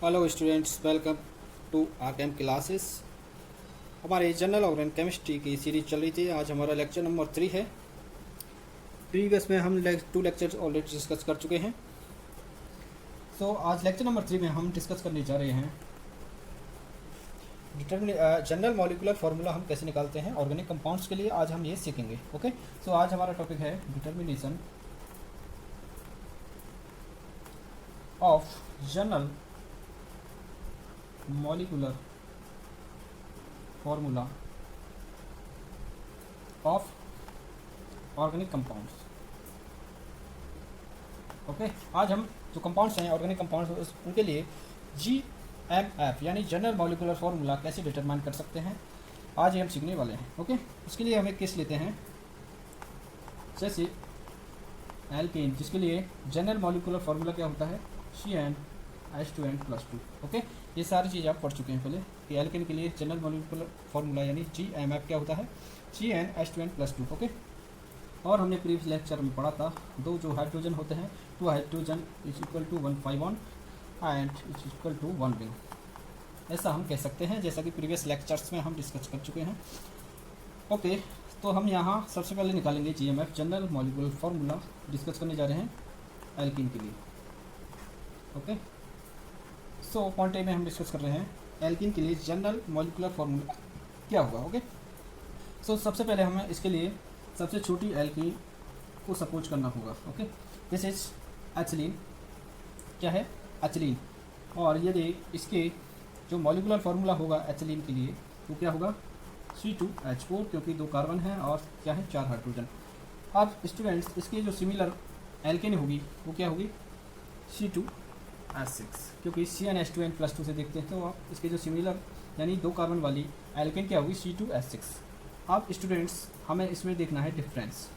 Hello students, welcome to our classes. हमारे general organic chemistry की series चल रही थी। आज हमारा लेक्चर नंबर 3 है। प्रीवियस में हम 2 लेक्चर्स ऑलरेडी डिस्कस कर चुके हैं। आज लेक्चर नंबर 3 में हम डिस्कस करने जा रहे हैं जनरल मॉलिक्यूलर फार्मूला हम कैसे निकालते हैं ऑर्गेनिक कंपाउंड्स के लिए। आज हम ये सीखेंगे। ओके, आज हमारा टॉपिक है determination of general molecular formula of organic compounds. Okay, आज हम जो कंपाउंड्स हैं ऑर्गेनिक कंपाउंड्स उनके लिए GMF यानी जनरल मॉलिक्यूलर फार्मूला कैसे डिटरमाइन कर सकते हैं, आज ये हम सीखने वाले हैं। ओके, उसके लिए हम एक केस लेते हैं जैसे एल्केन, जिसके लिए जनरल मॉलिक्यूलर फार्मूला क्या होता है CnH2n+2। ओके, ये सारी चीज़ आप पढ़ चुके हैं पहले कि एल्केन के लिए जनरल मॉलिक्यूलर फार्मूला यानी GMF क्या होता है CnH2n+2। ओके, और हमने प्रीवियस लेक्चर में पढ़ा था दो जो हाइड्रोजन होते हैं, 2 hydrogen is equal to 1 pi bond and is equal to 1 ring, ऐसा हम कह सकते हैं, जैसा कि प्रीवियस लेक्चर्स में हम डिस्कस कर चुके हैं। ओके, तो हम यहाँ सबसे पहले निकालेंगे GMF general molecular formula discuss करने जा रहे हैं एल्कीन के लिए। ओके, पॉइंट ए में हम डिस्कस कर रहे हैं एल्कीन के लिए जनरल मॉलिक्यूलर फार्मूला क्या होगा। ओके, सबसे पहले हमें इसके लिए सबसे छोटी एल्कीन को सपोज करना होगा। ओके, दिस इज एथिलीन, क्या है एथिलीन, और यदि इसके जो मॉलिक्यूलर फार्मूला होगा एथिलीन के लिए वो क्या होगा C2H4, क्योंकि 2 कार्बन है और क्या है 4 हाइड्रोजन। अब स्टूडेंट्स इसकी जो सिमिलर एल्केन होगी वो क्या होगी C2H6, क्योंकि CnH2n+2 से देखते हैं तो आप इसके जो सिमिलर यानी 2 कार्बन वाली एल्केन क्या होगी C2H6। अब स्टूडेंट्स हमें इसमें देखना है डिफरेंस,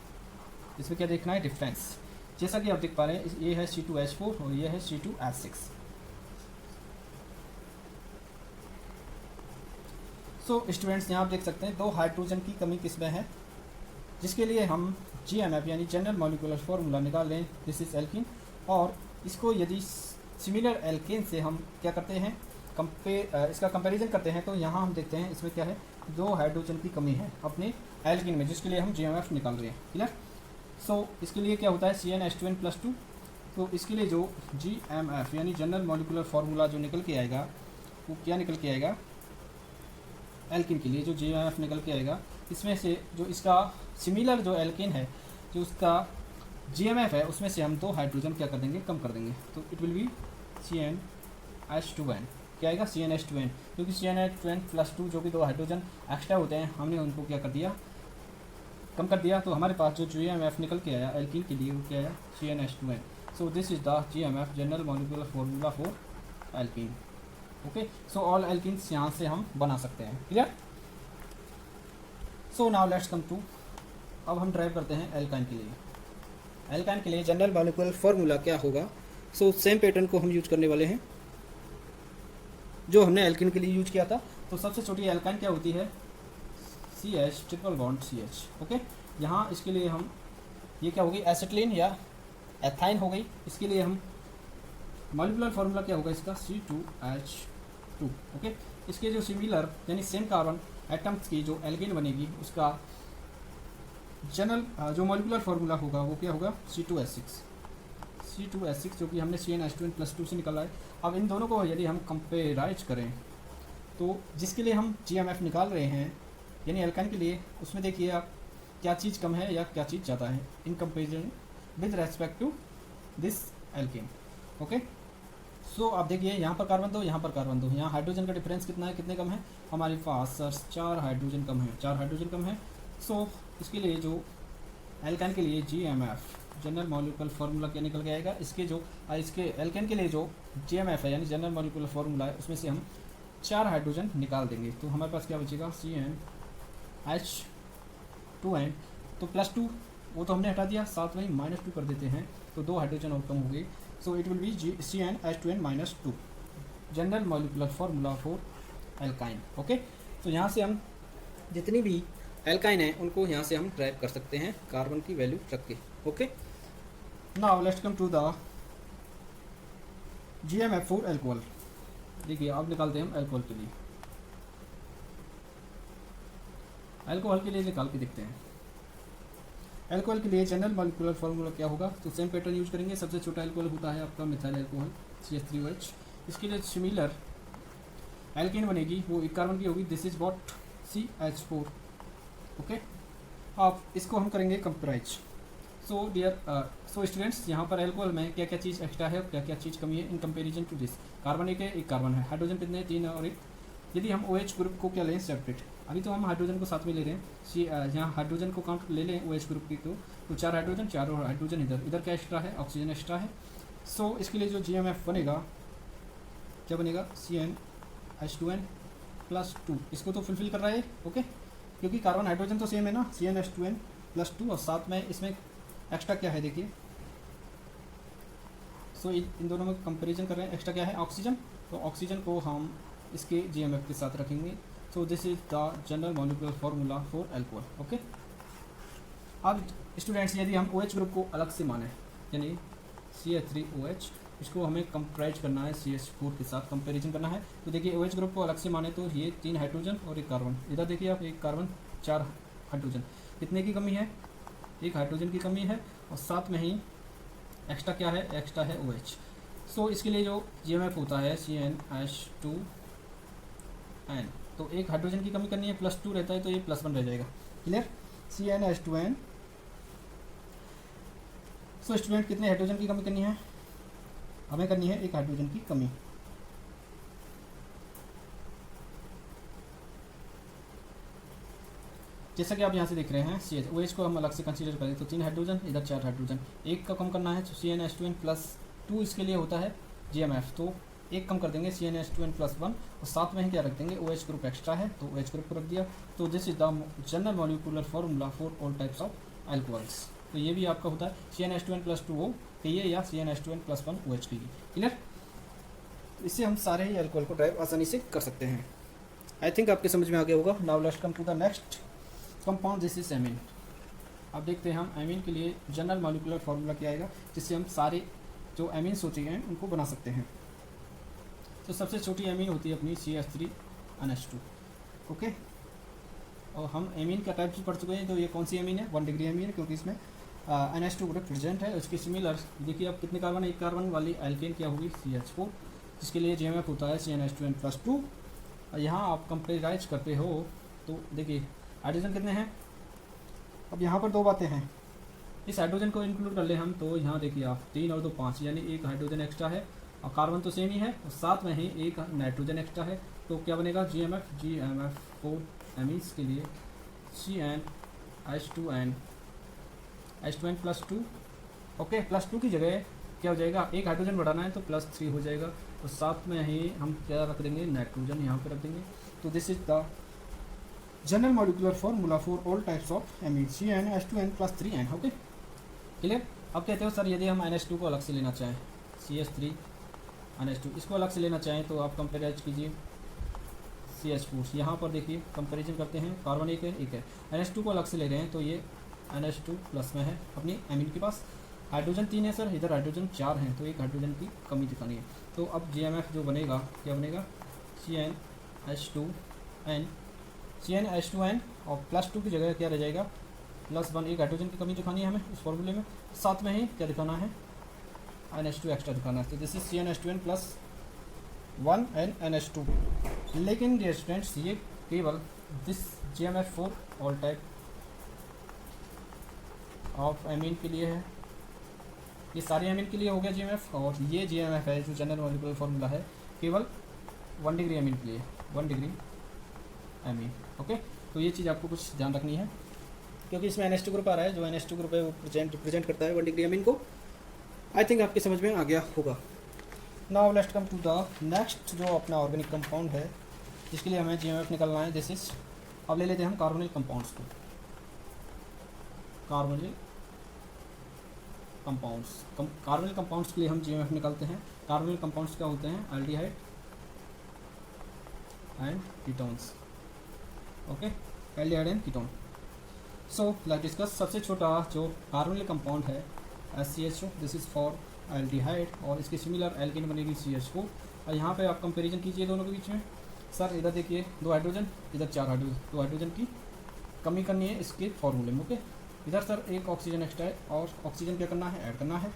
इसमें क्या देखना है डिफरेंस, जैसा कि आप देख पा रहे हैं ये है C2H4 और ये है C2H6। स्टूडेंट्स यहाँ आप देख सकते हैं 2 हाइड्रोजन की कमी किसमें है, जिसके लिए हम GMF यानी जनरल मॉलिक्यूलर फार्मूला निकाल लें, दिस इज एल्कीन, और इसको यदि सिमिलर एल्केन से हम क्या करते हैं इसका कंपैरिजन करते हैं, तो यहाँ हम देखते हैं इसमें क्या है 2 हाइड्रोजन की कमी है अपने एल्कीन में, जिसके लिए हम GMF निकाल रहे हैं। क्लियर। इसके लिए क्या होता है CnH2n+2, तो इसके लिए जो GMF यानी जनरल मॉलिक्यूलर फार्मूला जो निकल के आएगा वो क्या निकल के आएगा एल्कीन के लिए जो GMF निकल के आएगा, इसमें से जो इसका सिमिलर जो एल्कीन है जो उसका GMF है उसमें से हम 2 हाइड्रोजन क्या कर देंगे कम कर देंगे, तो इट विल बी CnH2n, क्या आएगा CnH2n, क्योंकि CnH2n+2 जो कि 2 हाइड्रोजन एक्स्ट्रा होते हैं हमने उनको क्या कर दिया कम कर दिया, तो हमारे पास जो GMF निकल के आया एल्कीन के लिए वो क्या आया CnH2n। So this is the GMF general molecular formula for alkene. Okay, all alkenes यहाँ से हम बना सकते हैं। Clear. Now let's come to, अब हम ड्राइव करते हैं एल्काइन के लिए। एल्काइन के लिए जनरल मॉलिक्यूलर फार्मूला क्या होगा। सेम पैटर्न को हम यूज करने वाले हैं जो हमने एल्कीन के लिए यूज किया था। तो सबसे छोटी एल्काइन क्या होती है CH triple bond CH। Okay, यहाँ इसके लिए हम ये क्या होगी एसिटिलीन या एथाइन हो गई, इसके लिए हम मॉलिक्यूलर फार्मूला क्या होगा इसका C2H2। ओके, इसके जो सिमिलर यानी सेम कार्बन एटम्स की जो एल्कीन बनेगी उसका जनरल जो मॉलिक्यूलर फार्मूला होगा वो क्या होगा C2H6 जो कि हमने CnH2n+2 से निकाला है। अब इन दोनों को यदि हम कंपेराइज करें तो जिसके लिए हम GMF निकाल रहे हैं यानी एल्काइन के लिए, उसमें देखिए आप क्या चीज़ कम है या क्या चीज़ ज़्यादा है in comparison with respect to this alkane. Okay, आप देखिए यहाँ पर कार्बन 2 यहाँ पर कार्बन 2, यहाँ हाइड्रोजन का डिफरेंस कितना है कितने कम है हमारे पास सर 4 हाइड्रोजन कम है, 4 हाइड्रोजन कम है। इसके लिए जो एल्काइन के लिए GMF जनरल मॉलिक्यूलर फार्मूला क्या निकल के आएगा, इसके एल्केन के लिए जो GMF है यानी जनरल मॉलिक्यूलर फार्मूला है उसमें से हम 4 हाइड्रोजन निकाल देंगे, तो हमारे पास क्या बचेगा CnH2n, तो +2 वो तो हमने हटा दिया, साथ में -2 कर देते हैं तो 2 हाइड्रोजन और कम हो गए। It will be CnH2n-2 general molecular formula for alkyne. Okay, तो यहाँ से हम जितनी भी एल्काइन है उनको यहाँ से हम ड्राइव कर सकते हैं कार्बन की वैल्यू रख के। Okay, now let's come to the GMF for alcohol. देखिए अब निकालते हैं हम अल्कोहल के लिए। अल्कोहल के लिए निकाल के देखते हैं। अल्कोहल के लिए जनरल मॉलिक्यूलर फार्मूला क्या होगा, तो सेम पैटर्न यूज करेंगे। सबसे छोटा अल्कोहल होता है आपका मिथाइल अल्कोहल CH3OH। इसके लिए सिमिलर एल्केन बनेगी, वो एक कार्बन की होगी, this is what CH4। Okay, अब इसको हम करेंगे कंपेराइज। सो डियर स्टूडेंट्स, यहाँ पर अल्कोहल में क्या क्या चीज़ एक्स्ट्रा है और क्या क्या चीज़ कमी है in comparison to this. Carbon एक है, एक कार्बन है, हाइड्रोजन कितने हैं, 3 है और एक। यदि हम OH ग्रुप को क्या लें सेपरेट, अभी तो हम हाइड्रोजन को साथ में ले रहे हैं, यहाँ हाइड्रोजन को काउंट ले लें OH ग्रुप की तो 4 हाइड्रोजन, 4 और हाइड्रोजन इधर क्या एक्स्ट्रा है, ऑक्सीजन एक्स्ट्रा है। सो इसके लिए जो GMF बनेगा क्या बनेगा, CnH2n+2। इसको तो फुलफिल कर रहा है, ओके, क्योंकि कार्बन हाइड्रोजन तो सेम है ना, CnH2n+2, और साथ में इसमें एक्स्ट्रा क्या है देखिए। सो इन दोनों में कंपैरिजन कर रहे हैं, एक्स्ट्रा क्या है, ऑक्सीजन। तो ऑक्सीजन को हम इसके GMF के साथ रखेंगे। सो this is the general molecular formula for alcohol. Okay, अब स्टूडेंट्स यदि हम OH ग्रुप को अलग से माने, यानी CH3OH, इसको हमें कंपेराइज करना है CH4 के साथ, कंपैरिजन करना है। तो देखिए OH ग्रुप को अलग से माने तो ये 3 हाइड्रोजन और एक कार्बन, इधर देखिए आप, एक कार्बन 4 हाइड्रोजन, कितने की कमी है, एक हाइड्रोजन की कमी है, और साथ में ही एक्स्ट्रा क्या है, एक्स्ट्रा है OH। सो इसके लिए जो GMF होता है CnH2n, तो एक हाइड्रोजन की कमी करनी है, +2 रहता है तो ये +1 रह जाएगा। Clear, CnH2n। सो स्टूडेंट कितने हाइड्रोजन की कमी करनी है, हमें करनी है एक हाइड्रोजन की कमी। जैसा कि आप यहाँ से देख रहे हैं, OH को हम अलग से कंसीडर करें तो 3 हाइड्रोजन, इधर 4 हाइड्रोजन, एक का कम करना है तो CnH2n+2 इसके लिए होता है GMF, तो एक कम कर देंगे CnH2n+1, और साथ में ही क्या रख देंगे, OH ग्रुप एक्स्ट्रा है तो OH ग्रुप को रख दिया। तो this is the general molecular formula for all types of alcohols. तो ये भी आपका होता है CnH2n+2 O कहिए या CnH2n+1 OH कहिए। क्लियर, इससे हम सारे ही अल्कोहल को ड्राइव आसानी से कर सकते हैं। आई थिंक आपके समझ में आ गया होगा। Now let's come to the next compound, this is amine. अब देखते हैं हम एमीन के लिए जनरल मॉलिक्यूलर फार्मूला क्या आएगा, जिससे हम सारे जो एमीन्स होती हैं उनको बना सकते हैं। तो सबसे छोटी एमीन होती है अपनी CH3NH2। ओके, और हम एमीन का टाइप भी पढ़ चुके हैं, तो ये कौन सी एमीन है, 1 डिग्री एमीन, क्योंकि इसमें NH2 ग्रुप प्रेजेंट है। उसके सिमिलर देखिए आप कितने कार्बन, एक कार्बन वाली एल्केन क्या होगी, CH4, जिसके लिए GMF होता है CnH2n+2। और यहाँ आप कंपेराइज करते हो तो देखिए हाइड्रोजन कितने हैं। अब यहाँ पर 2 बातें हैं, इस हाइड्रोजन को इंक्लूड कर ले हम, तो यहाँ देखिए आप 3 और 2 5, यानी एक हाइड्रोजन एक्स्ट्रा है, और कार्बन तो सेम ही है, और साथ में ही एक नाइट्रोजन एक्स्ट्रा है। तो क्या बनेगा, GMF फॉर एमीन्स के लिए CnH2n+2। ओके, +2 की जगह क्या हो जाएगा, एक हाइड्रोजन बढ़ाना है तो +3 हो जाएगा, तो साथ में ही हम क्या रख देंगे, नाइट्रोजन यहाँ पर रख देंगे। तो this is the general molecular formula for all types of amine CnH2n+3n। Okay, clear. अब कहते हो सर यदि हम NH2 को अलग से लेना चाहें, CH3NH2 इसको अलग से लेना चाहें, तो आप कंपेराइज कीजिए CH4। यहाँ पर देखिए कंपेरिजन करते हैं, कार्बन एक है, NH2 को अलग से ले रहे हैं तो ये NH2+ में है अपनी एमीन के पास। हाइड्रोजन 3 है सर, इधर हाइड्रोजन 4 हैं, तो एक हाइड्रोजन की कमी दिखानी है। तो अब GMF जो बनेगा क्या बनेगा, CnH2n और +2 की जगह क्या रह जाएगा, +1, एक हाइड्रोजन की कमी दिखानी है हमें उस फॉर्मूले में, साथ में ही क्या दिखाना है, NH2 एक्स्ट्रा दिखाना है। तो this is CnH2n+1 and NH2। लेकिन डियर स्टूडेंट्स ये केवल this GMF for all type of amine के लिए है, ये सारे एमीन के लिए हो गया GMF, और ये GMF है जो जनरल मॉलिक्यूलर फार्मूला है केवल 1 डिग्री एमीन के लिए, 1 डिग्री एमीन। ओके, तो ये चीज़ आपको कुछ ध्यान रखनी है, क्योंकि इसमें NH2 ग्रुप आ रहा है, जो NH2 ग्रुप है वो रिप्रेजेंट करता है 1 डिग्री एमीन को। आई थिंक आपके समझ में आ गया होगा। Now let's come to the next जो अपना ऑर्गेनिक कंपाउंड है, जिसके लिए हमें GMF निकालना है। दिस इज, अब ले लेते हैं हम कार्बोनिल कंपाउंड्स को। कार्बोनिल कंपाउंड्स के लिए हम GMF निकालते हैं। कार्बोनिल कंपाउंड्स क्या होते हैं, aldehyde and ketones. Okay, aldehyde and ketone. So let's discuss. सबसे छोटा जो कार्बोनिल कंपाउंड है SCHO, this is for aldehyde, और इसके सिमिलर एल्केन बनेगी CH4। और यहाँ पे आप कंपैरिजन कीजिए दोनों के बीच में। सर इधर देखिए 2 हाइड्रोजन, इधर 4 हाइड्रोजन, 2 हाइड्रोजन की कमी करनी है इसके फॉर्मूले में। ओके, इधर सर एक ऑक्सीजन एक्स्ट्रा है और ऑक्सीजन क्या करना है, ऐड करना है।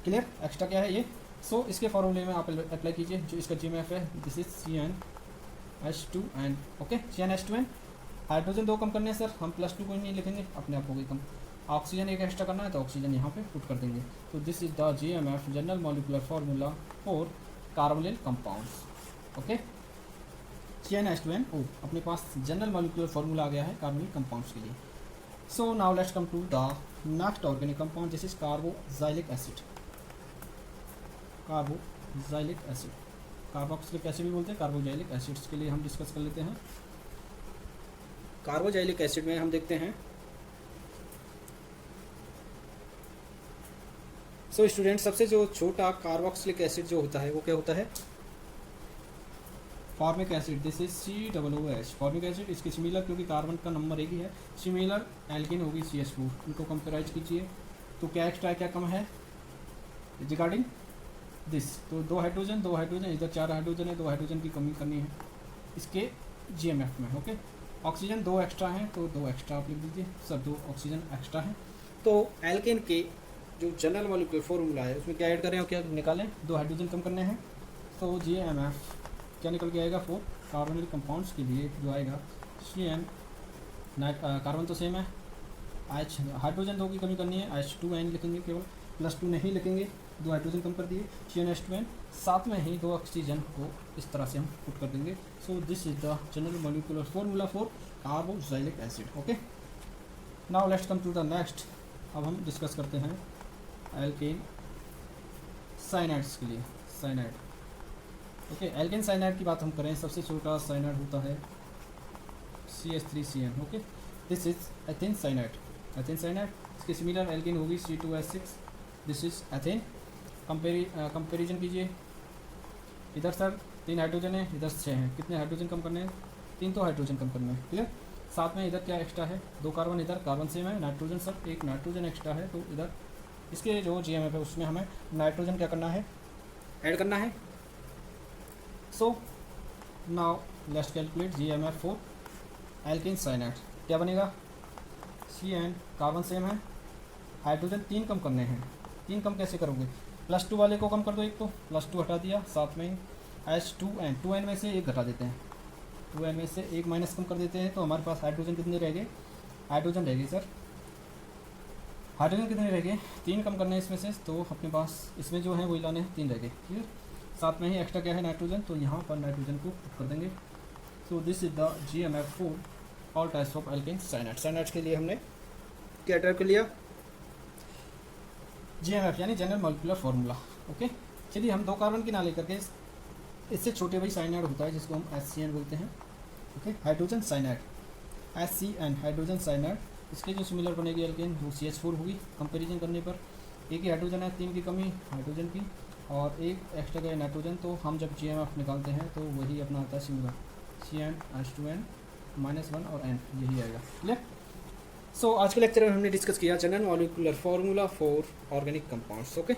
क्लियर, एक्स्ट्रा क्या है ये। सो इसके फॉर्मूले में आप अप्लाई कीजिए जो इसका GMF है, this is CnH2n। Okay, CnH2n। Hydrogen 2 कम करने हैं सर, हम +2 कोई नहीं लिखेंगे, अपने आप हो गई कम। ऑक्सीजन एक एक्स्ट्रा करना है तो ऑक्सीजन यहाँ पे पुट कर देंगे। तो this is the GMF, general molecular formula for carbonyl compounds. Okay, CnH2n, अपने पास जनरल मॉलिक्यूलर फार्मूला आ गया है कार्बोनिल कंपाउंड्स के लिए। So now let's come to the next organic compound, this is carboxylic acid. Carboxylic acid, carboxylic acid भी बोलते हैं, कार्बोक्सिलिक एसिड्स के लिए हम डिस्कस कर लेते हैं। कार्बोक्सिलिक एसिड में हम देखते हैं, सो स्टूडेंट सबसे जो छोटा कार्बोक्सिलिक एसिड जो होता है वो क्या होता है, formic acid, this is COOH। Formic acid इसके सिमिलर, क्योंकि कार्बन का नंबर एक ही है, सिमिलर एल्केन होगी CH4। इनको कंपेराइज कीजिए तो क्या एक्स्ट्रा है क्या कम है रिगार्डिंग दिस। तो 2 हाइड्रोजन, 2 हाइड्रोजन, इधर 4 हाइड्रोजन है, 2 हाइड्रोजन की कमी करनी है इसके GMF में। ओके, ऑक्सीजन 2 एक्स्ट्रा हैं तो 2 एक्स्ट्रा आप लिख दीजिए, सब 2 ऑक्सीजन एक्स्ट्रा हैं। तो एल्केन के जो जनरल मॉलिक्यूलर फार्मूला है उसमें क्या ऐड करें और क्या निकालें, 2 हाइड्रोजन कम करने हैं। तो GMF क्या निकल के आएगा, 4 कार्बोनिल कंपाउंड्स के लिए जो आएगा CN, कार्बन तो सेम है, H हाइड्रोजन 2 की कमी करनी है, H2n लिखेंगे, केवल +2 नहीं लिखेंगे, 2 हाइड्रोजन कम कर दिए, CnH2n, साथ में ही 2 ऑक्सीजन को इस तरह से हम पुट कर देंगे। So this is the general molecular formula for carboxylic acid. Okay, now let's come to the next. अब हम डिस्कस करते हैं एल्केन साइनाइड्स के लिए, साइनाइड। ओके, एल्केन साइनाइड की बात हम करें, सबसे छोटा साइनाइड होता है CH3CN। Okay, this is ethane cyanide, ethane cyanide. इसके सिमिलर एल्केन होगी C2H6, this is ethane. Comparison कीजिए, इधर सर 3 हाइड्रोजन है, इधर 6 हैं, कितने हाइड्रोजन कम करने हैं, 3 तो हाइड्रोजन कम करने हैं। क्लियर, साथ में इधर क्या एक्स्ट्रा है, 2 कार्बन, इधर कार्बन सेम है, नाइट्रोजन सर 1 नाइट्रोजन एक्स्ट्रा है, तो इधर इसके जो GMF है उसमें हमें नाइट्रोजन क्या करना है, ऐड करना है। So now let's calculate GMF for alkane cyanide. क्या बनेगा, CN, कार्बन सेम है, हाइड्रोजन 3 कम करने हैं। 3 कम कैसे करोगे, +2 वाले को कम कर दो, एक तो +2 हटा दिया, साथ में H2n, 2n में से 1 घटा देते हैं, 2n में से 1 माइनस कम कर देते हैं, तो हमारे पास हाइड्रोजन कितने रह गए, हाइड्रोजन रह गए सर, हाइड्रोजन कितने रह गए, 3 कम करने हैं इसमें से, तो अपने पास इसमें जो है वही लाने हैं, 3 रह गए। क्लियर, साथ में ही एक्स्ट्रा क्या है नाइट्रोजन, तो यहाँ पर नाइट्रोजन को पुट कर देंगे। So this is the GMF for all types of alkene cyanide. Cyanides के लिए हमने क्या टाइप कर लिया, GMF यानी जनरल मॉलिक्यूलर फार्मूला। ओके, चलिए हम 2 कार्बन की ना लेकर के इससे छोटे भाई साइनाइड होता है जिसको हम HCN बोलते हैं। Okay, hydrogen cyanide, HCN hydrogen cyanide. इसके जो सिमिलर बनेगी एल्केन वो CH4 होगी। कंपैरिजन करने पर एक ही हाइड्रोजन है, 3 की कमी हाइड्रोजन की और 1 एक्स्ट्रा गया नाइट्रोजन, तो हम जब GMF निकालते हैं तो वही अपना आता है सिमिलर, CnH2n -1 और n, यही आएगा। क्लियर। सो आज के लेक्चर में हमने डिस्कस किया general molecular formula for organic compounds. Okay,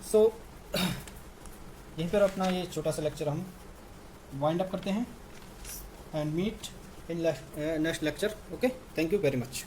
so यहीं पर अपना ये छोटा सा लेक्चर हम वाइंड अप करते हैं and meet in next lecture. Okay, thank you very much.